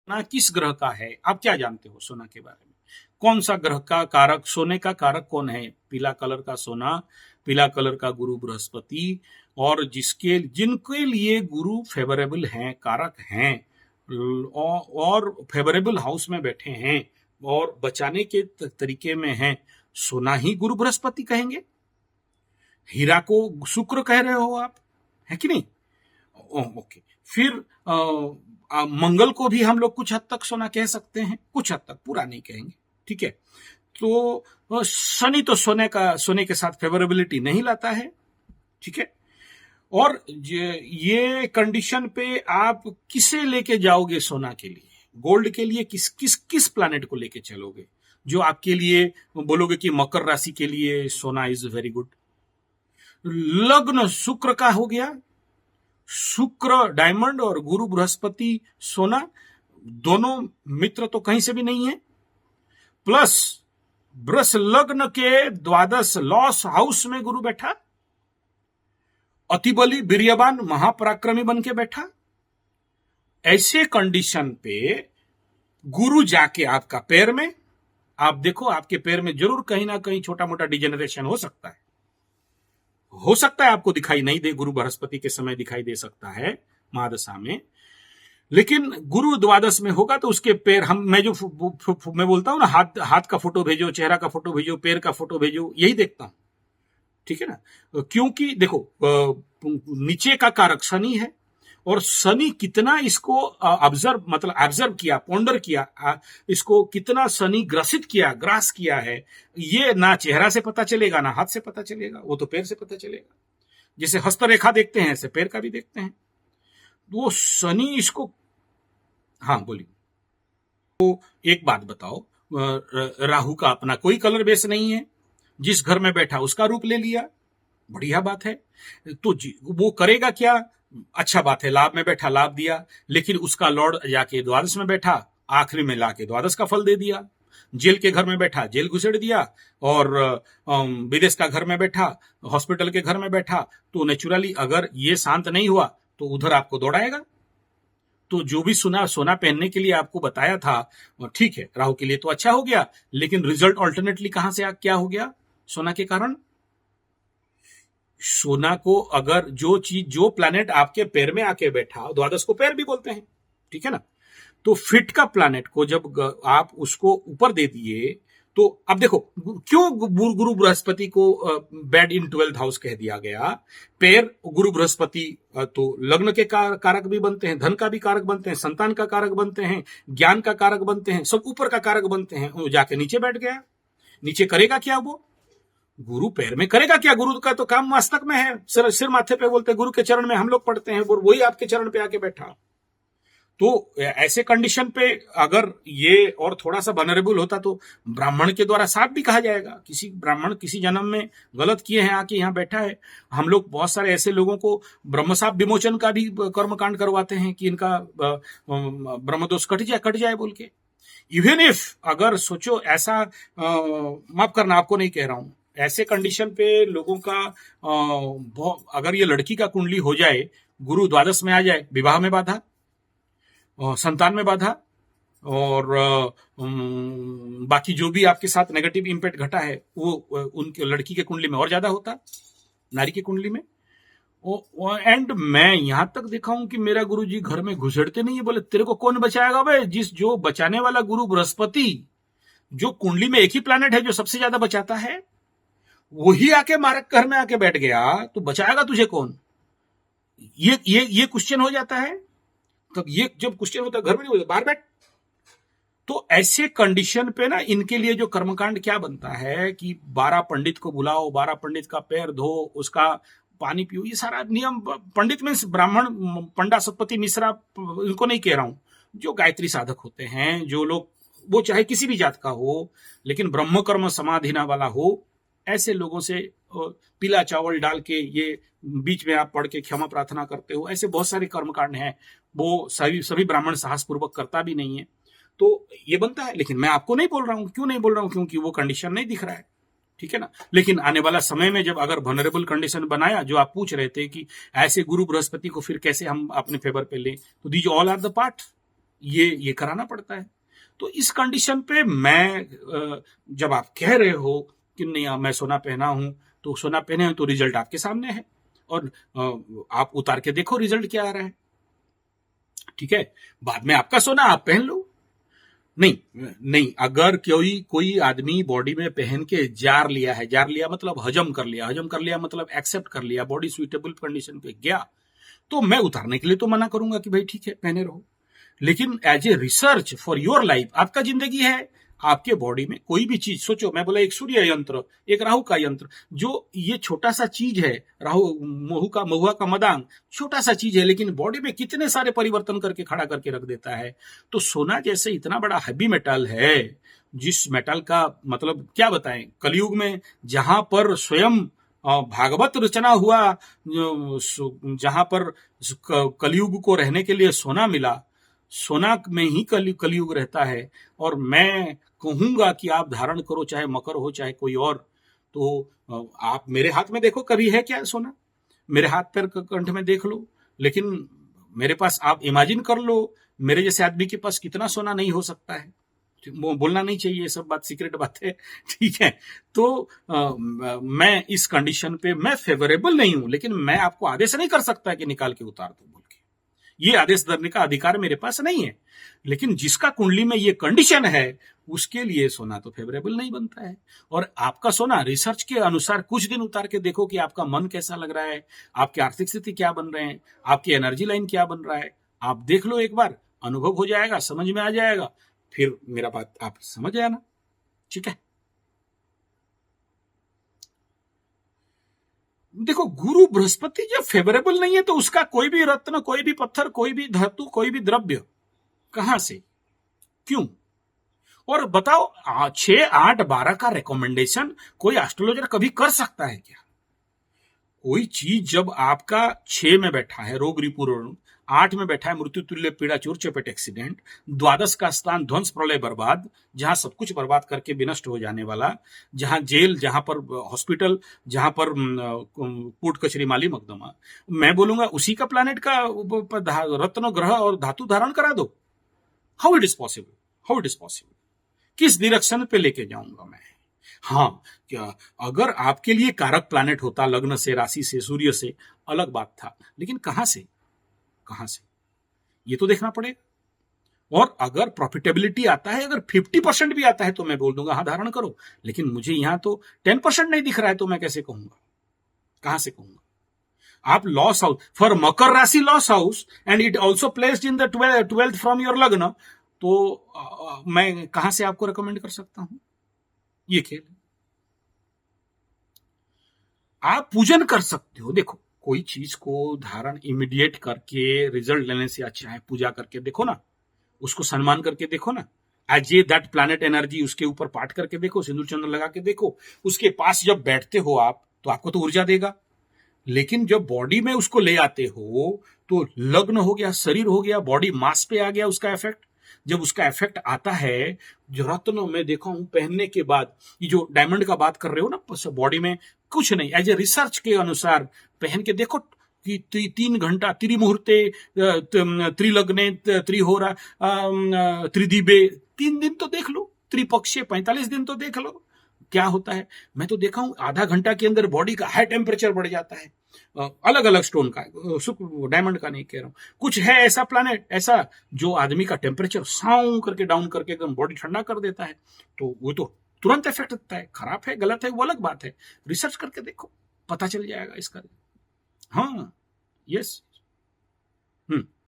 सोना किस ग्रह का है? आप क्या जानते हो सोना के बारे में? कौन सा ग्रह का कारक, सोने का कारक कौन है? पीला कलर का सोना, पीला कलर का गुरु बृहस्पति, और जिनके लिए गुरु फेवरेबल हैं, कारक हैं, और फेवरेबल हाउस में बैठे हैं और बचाने के तरीके में हैं, सोना ही गुरु बृहस्पति कहेंगे। हीरा को शुक्र कह रहे हो आप, है कि नहीं? ओके, फिर मंगल को भी हम लोग कुछ हद तक सोना कह सकते हैं, कुछ हद तक, पूरा नहीं कहेंगे, ठीक है। तो शनि तो सोने के साथ फेवरेबिलिटी नहीं लाता है, ठीक है। और ये कंडीशन पे आप किसे लेके जाओगे सोना के लिए? गोल्ड के लिए किस किस किस प्लैनेट को लेके चलोगे जो आपके लिए बोलोगे कि मकर राशि के लिए सोना इज वेरी गुड? लग्न शुक्र का हो गया, शुक्र डायमंड और गुरु बृहस्पति सोना, दोनों मित्र तो कहीं से भी नहीं है। प्लस वृष लग्न के द्वादश लॉस हाउस में गुरु बैठा, अतिबली वीर्यवान महापराक्रमी बन के बैठा। ऐसे कंडीशन पे गुरु जाके आपका पैर में, आप देखो आपके पैर में जरूर कहीं ना कहीं छोटा मोटा डिजेनरेशन हो सकता है, आपको दिखाई नहीं दे, गुरु बृहस्पति के समय दिखाई दे सकता है महादशा में, लेकिन गुरु द्वादश में होगा तो उसके पैर, मैं बोलता हूं ना, हाथ का फोटो भेजो, चेहरा का फोटो भेजो, पैर का फोटो भेजो, यही देखता हूं, ठीक है ना। क्योंकि देखो नीचे का कारक शनि है, और शनि कितना इसको ऑब्जर्व किया, पॉन्डर किया, इसको कितना शनि ग्रसित किया, ग्रास किया है, ये ना चेहरा से पता चलेगा ना हाथ से पता चलेगा, वो तो पैर से पता चलेगा। जैसे हस्तरेखा देखते हैं ऐसे पैर का भी देखते हैं। वो शनि इसको, हाँ बोलिए। तो एक बात बताओ, राहु का अपना कोई कलर बेस नहीं है, जिस घर में बैठा उसका रूप ले लिया, बढ़िया बात है। तो वो करेगा क्या? अच्छा बात है, लाभ में बैठा लाभ दिया, लेकिन उसका लॉर्ड जाके द्वादश में बैठा, आखिरी में लाके द्वादश का फल दे दिया। जेल के घर में बैठा जेल घुसेड़ दिया, और विदेश का घर में बैठा, हॉस्पिटल के घर में बैठा, तो नेचुरली अगर ये शांत नहीं हुआ तो उधर आपको दौड़ाएगा। तो जो भी सोना पहनने के लिए आपको बताया था, ठीक है, राहु के लिए तो अच्छा हो गया, लेकिन रिजल्ट ऑल्टरनेटली कहां से क्या हो गया? सोना के कारण। सोना को अगर जो प्लैनेट आपके पैर में आके बैठा, द्वादश को पैर भी बोलते हैं, ठीक है ना, तो फिट का प्लैनेट को जब आप उसको ऊपर दे दिए, तो अब देखो क्यों गुरु बृहस्पति को बैड इन 12th हाउस कह दिया गया। पैर गुरु बृहस्पति तो लग्न के कारक भी बनते हैं, धन का भी कारक बनते हैं, संतान का कारक बनते हैं, ज्ञान का कारक बनते हैं, सब ऊपर का कारक बनते हैं। वो जाके नीचे बैठ गया, नीचे करेगा क्या? वो गुरु पैर में करेगा क्या? गुरु का तो काम मस्तक में है, सिर माथे पे बोलते हैं, गुरु के चरण में हम लोग पढ़ते हैं, और वही आपके चरण पे आके बैठा। तो ऐसे कंडीशन पे अगर ये और थोड़ा सा वनरेबल होता तो ब्राह्मण के द्वारा साफ भी कहा जाएगा, किसी ब्राह्मण किसी जन्म में गलत किए हैं, आके यहाँ बैठा है। हम लोग बहुत सारे ऐसे लोगों को ब्रह्मशाप विमोचन का भी कर्मकांड करवाते हैं कि इनका ब्रह्मदोष कट जाए बोल के। इवन इफ अगर सोचो ऐसा, माफ करना आपको नहीं कह रहा हूं, ऐसे कंडीशन पे लोगों का अगर ये लड़की का कुंडली हो जाए, गुरु द्वादश में आ जाए, विवाह में बाधा, संतान में बाधा, और बाकी जो भी आपके साथ नेगेटिव इंपैक्ट घटा है वो उनके लड़की के कुंडली में और ज्यादा होता, नारी की कुंडली में। एंड मैं यहां तक देखा हूं कि मेरा गुरुजी घर में घुसेड़ते नहीं है, बोले तेरे को कौन बचाएगा भाई? जो बचाने वाला गुरु बृहस्पति, जो कुंडली में एक ही प्लैनेट है जो सबसे ज्यादा बचाता है, वही आके मारक घर में आके बैठ गया, तो बचाएगा तुझे कौन? ये क्वेश्चन हो जाता है। तब ये जब क्वेश्चन होता है, घर में नहीं होता, बाहर बैठ। तो ऐसे कंडीशन पे ना इनके लिए जो कर्मकांड क्या बनता है कि 12 पंडित को बुलाओ, 12 पंडित का पैर धो, उसका पानी पियो, ये सारा नियम। पंडित मीन्स ब्राह्मण, पंडा, सतपति, मिश्रा, इनको नहीं कह रहा हूं, जो गायत्री साधक होते हैं, जो लोग, वो चाहे किसी भी जात का हो, लेकिन ब्रह्म कर्म समाधिना वाला हो, ऐसे लोगों से पीला चावल डाल के ये बीच में आप पढ़ के क्षमा प्रार्थना करते हो, ऐसे बहुत सारे कर्मकांड हैं, वो सभी ब्राह्मण साहसपूर्वक करता भी नहीं है, तो ये बनता है। लेकिन मैं आपको नहीं बोल रहा हूं, क्यों नहीं बोल रहा हूं? क्योंकि वो कंडीशन नहीं दिख रहा है, ठीक है ना। लेकिन आने वाला समय में जब अगर वनरेबल कंडीशन बनाया, जो आप पूछ रहे थे कि ऐसे गुरु बृहस्पति को फिर कैसे हम अपने फेवर पे लें, तो these all are the part. ये कराना पड़ता है। तो इस कंडीशन पे मैं जब आप कह रहे हो कि नहीं मैं सोना पहना हूं, तो सोना पहने हो तो रिजल्ट आपके सामने है, और आप उतार के देखो रिजल्ट क्या आ रहा है। ठीक है, बाद में आपका सोना आप पहन लो। नहीं नहीं, अगर कोई आदमी बॉडी में पहन के जार लिया मतलब हजम कर लिया मतलब एक्सेप्ट कर लिया, बॉडी सुइटेबल कंडीशन पे गया, तो मैं उतारने के लिए तो मना करूंगा कि भाई ठीक है पहने रहो। लेकिन as a research for your life, आपका जिंदगी है, आपके बॉडी में कोई भी चीज सोचो, मैं बोला एक सूर्य यंत्र, एक राहु का यंत्र, जो ये छोटा सा चीज है, राहु महुआ का मदांग छोटा सा चीज है, लेकिन बॉडी में कितने सारे परिवर्तन करके खड़ा करके रख देता है। तो सोना जैसे इतना बड़ा हैवी मेटल है, जिस मेटल का मतलब क्या बताएं, कलयुग में जहां पर स्वयं भागवत रचना हुआ, जहां पर कलयुग को रहने के लिए सोना मिला, सोना में ही कलयुग रहता है, और मैं कहूंगा कि आप धारण करो, चाहे मकर हो चाहे कोई और। तो आप मेरे हाथ में देखो, कभी है क्या सोना? मेरे हाथ पैर कंठ में देख लो, लेकिन मेरे पास आप इमेजिन कर लो, मेरे जैसे आदमी के पास कितना सोना नहीं हो सकता है। वो बोलना नहीं चाहिए, ये सब बात सीक्रेट बात है, ठीक है। तो मैं इस कंडीशन पे मैं फेवरेबल नहीं हूं, लेकिन मैं आपको आदेश नहीं कर सकता कि निकाल के उतार दो बोल के, ये आदेश करने का अधिकार मेरे पास नहीं है। लेकिन जिसका कुंडली में ये कंडीशन है, उसके लिए सोना तो फेवरेबल नहीं बनता है। और आपका सोना रिसर्च के अनुसार कुछ दिन उतार के देखो कि आपका मन कैसा लग रहा है, आपकी आर्थिक स्थिति क्या बन रहे हैं, आपकी एनर्जी लाइन क्या बन रहा है, आप देख लो एक बार, अनुभव हो जाएगा, समझ में आ जाएगा, फिर मेरा बात आप समझ जाना, ठीक है। देखो, गुरु बृहस्पति जब फेवरेबल नहीं है, तो उसका कोई भी रत्न, कोई भी पत्थर, कोई भी धातु, कोई भी द्रव्य कहां से, क्यों? और बताओ, 6, 8, 12 का रिकमेंडेशन कोई एस्ट्रोलॉजर कभी कर सकता है क्या? कोई चीज जब आपका 6 में बैठा है रोग रिपुर्ण, 8 में बैठा है मृत्यु तुल्य पीड़ा चोर चपेट एक्सीडेंट, 12 का स्थान ध्वंस प्रलय बर्बाद, जहां सब कुछ बर्बाद करके विनष्ट हो जाने वाला, जहां जेल, जहां पर हॉस्पिटल, जहां पर कोर्ट कचहरी माली मकदमा, मैं बोलूंगा उसी का प्लैनेट का रत्न ग्रह और धातु धारण करा दो। How it is possible, how it is possible? किस डायरेक्शन पे लेके जाऊंगा मैं? हाँ, क्या अगर आपके लिए कारक प्लैनेट होता, लग्न से, राशि से, सूर्य से, अलग बात था, लेकिन कहां से, कहां से, ये तो देखना पड़ेगा। और अगर प्रॉफिटेबिलिटी आता है, अगर 50% भी आता है, तो मैं बोल दूंगा हाँ धारण करो, लेकिन मुझे यहां तो 10% नहीं दिख रहा है, तो मैं कैसे कहूंगा, कहां से कहूंगा? आप लॉस हाउस फॉर मकर राशि, loss house, and it also placed in the 12th from your लग्न, तो मैं कहां से आपको रिकमेंड कर सकता हूं? ये खेल आप पूजन कर सकते हो। देखो, कोई चीज को धारण इमीडिएट करके रिजल्ट लेने से अच्छा है पूजा करके देखो ना, उसको सम्मान करके देखो ना, as a that planet energy, उसके ऊपर पाठ करके देखो, सिंदूर चंदन लगा के देखो, उसके पास जब बैठते हो आप, तो आपको तो ऊर्जा देगा। लेकिन जब बॉडी में उसको ले आते हो, तो लग्न हो गया, शरीर हो गया, बॉडी मास पे आ गया उसका इफेक्ट। जब उसका इफेक्ट आता है, जो रत्न में देखा हूं पहनने के बाद, ये जो डायमंड का बात कर रहे हो ना, बॉडी में कुछ नहीं, एज ए रिसर्च के अनुसार पहन के देखो कि 3 घंटा त्रिमुहूर्ते, त्रिलग्ने, त्रिहोरा, त्रिदीबे, 3 दिन तो देख लो, त्रिपक्षीय 45 दिन तो देख लो, क्या होता है। मैं तो देखा हूं आधा घंटा के अंदर बॉडी का हाई टेम्परेचर बढ़ जाता है, अलग अलग स्टोन का, डायमंड का नहीं कह रहा हूं, कुछ है ऐसा प्लैनेट, ऐसा जो आदमी का टेम्परेचर साउं करके डाउन करके एकदम बॉडी ठंडा कर देता है। तो वो तो तुरंत इफेक्ट होता है। खराब है, गलत है, वो अलग बात है, रिसर्च करके देखो, पता चल जाएगा इसका। हाँ, यस।